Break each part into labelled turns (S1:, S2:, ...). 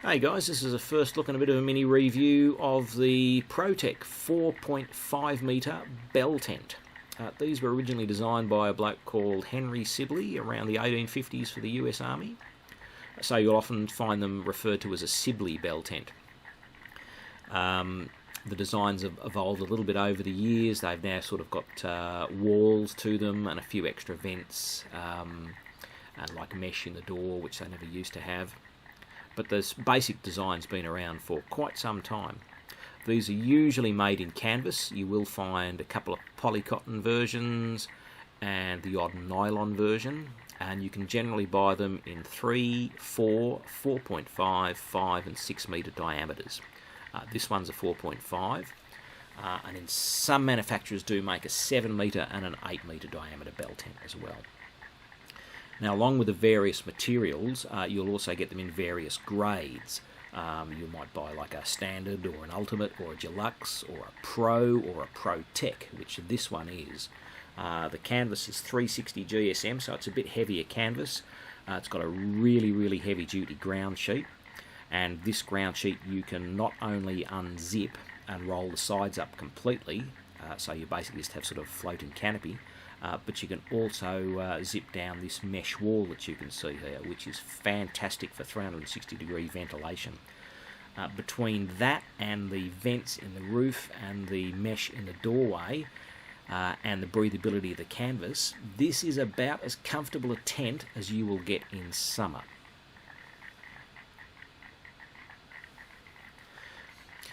S1: Hey guys, this is a first look and a bit of a mini review of the Protech 4.5 metre bell tent. These were originally designed by a bloke called Henry Sibley around the 1850s for the US Army. So you'll often find them referred to as a Sibley Bell tent. The designs have evolved a little bit over the years. They've now sort of got walls to them and a few extra vents and like mesh in the door, which they never used to have. But the basic design's been around for quite some time. These are usually made in canvas. You will find a couple of polycotton versions and the odd nylon version, and you can generally buy them in 3, 4, 4.5, 5 and 6 metre diameters. This one's a 4.5, and then some manufacturers do make a 7 metre and an 8 metre diameter bell tent as well. Now, along with the various materials, you'll also get them in various grades. You might buy like a standard or an ultimate or a deluxe or a pro or a Protech, which this one is. The canvas is 360 GSM, so it's a bit heavier canvas. It's got a really heavy duty ground sheet, and this ground sheet you can not only unzip and roll the sides up completely, so you basically just have sort of floating canopy, but you can also zip down this mesh wall that you can see here, which is fantastic for 360-degree ventilation. Between that and the vents in the roof and the mesh in the doorway and the breathability of the canvas, this is about as comfortable a tent as you will get in summer.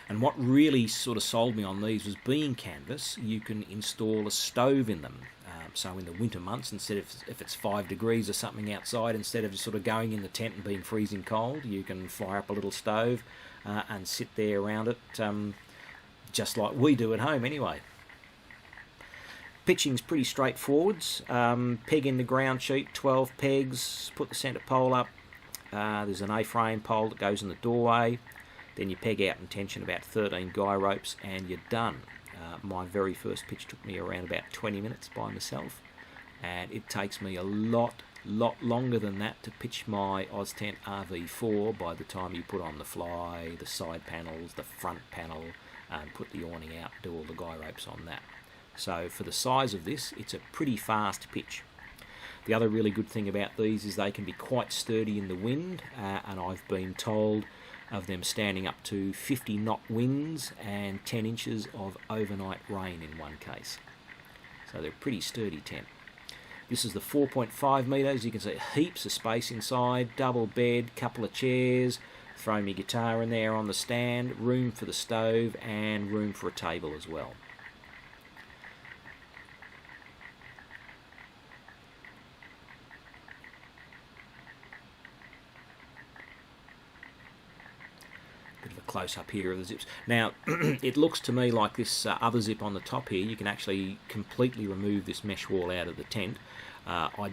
S1: And what really sort of sold me on these was, being canvas, you can install a stove in them. So in the winter months, instead of, if it's 5 degrees or something outside, instead of just sort of going in the tent and being freezing cold, you can fire up a little stove and sit there around it, just like we do at home anyway. Pitching's pretty straightforward. Peg in the ground sheet, 12 pegs, put the centre pole up. There's an A-frame pole that goes in the doorway. Then you peg out and tension about 13 guy ropes and you're done. My very first pitch took me around about 20 minutes by myself, and it takes me a lot longer than that to pitch my Oztent RV4 by the time you put on the fly, the side panels, the front panel, and put the awning out, do all the guy ropes on that. So for the size of this, it's a pretty fast pitch. The other really good thing about these is they can be quite sturdy in the wind, and I've been told of them standing up to 50 knot winds and 10 inches of overnight rain in one case. So they're a pretty sturdy tent. This is the 4.5 metres. You can see heaps of space inside, double bed, couple of chairs, throw my guitar in there on the stand, room for the stove and room for a table as well. Bit of a close-up here of the zips. Now, it looks to me like this other zip on the top here, you can actually completely remove this mesh wall out of the tent. I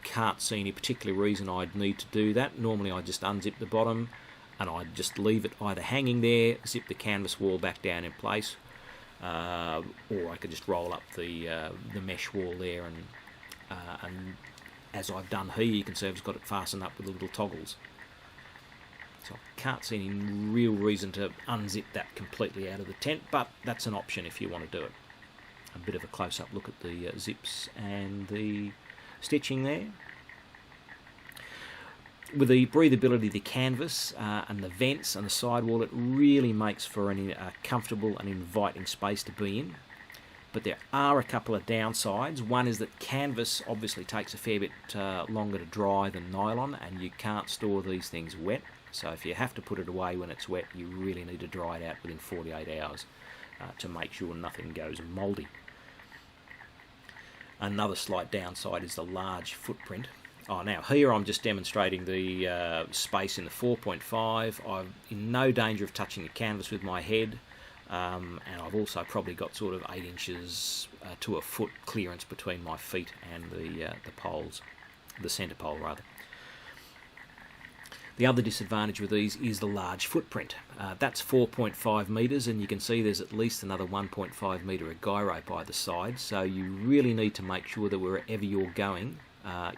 S1: can't see any particular reason I'd need to do that. Normally I just unzip the bottom and I'd just leave it either hanging there, zip the canvas wall back down in place, or I could just roll up the mesh wall there, and as I've done here, you can see I've just got it fastened up with the little toggles. So I can't see any real reason to unzip that completely out of the tent, but that's an option if you want to do it. A bit of a close-up look at the zips and the stitching there. With the breathability of the canvas and the vents and the sidewall, it really makes for a comfortable and inviting space to be in. But there are a couple of downsides. One is that canvas obviously takes a fair bit longer to dry than nylon, and you can't store these things wet. So if you have to put it away when it's wet, you really need to dry it out within 48 hours to make sure nothing goes mouldy. Another slight downside is the large footprint. Now here I'm just demonstrating the space in the 4.5. I'm in no danger of touching the canvas with my head, and I've also probably got sort of 8 inches to a foot clearance between my feet and the poles, the centre pole rather. The other disadvantage with these is the large footprint. That's 4.5 metres, and you can see there's at least another 1.5 metre of guy rope either side, so you really need to make sure that wherever you're going,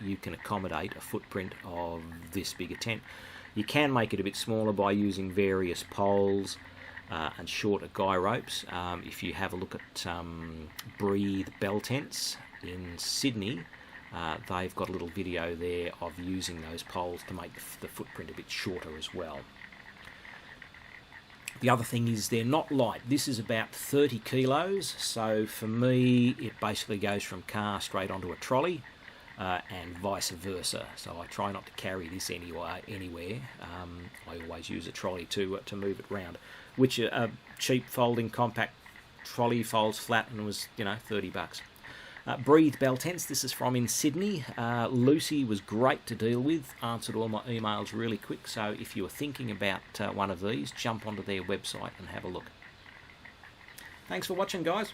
S1: you can accommodate a footprint of this big a tent. You can make it a bit smaller by using various poles and shorter guy ropes. If you have a look at Breathe Bell Tents in Sydney, they've got a little video there of using those poles to make the footprint a bit shorter as well. The other thing is they're not light. This is about 30 kilos, so for me it basically goes from car straight onto a trolley and vice versa. So I try not to carry this anywhere. I always use a trolley to move it around, which a cheap folding compact trolley folds flat and was, you know, $30. Breathe Bell Tents, this is from in Sydney. Lucy was great to deal with, answered all my emails really quick, so if you were thinking about one of these, jump onto their website and have a look. Thanks for watching, guys.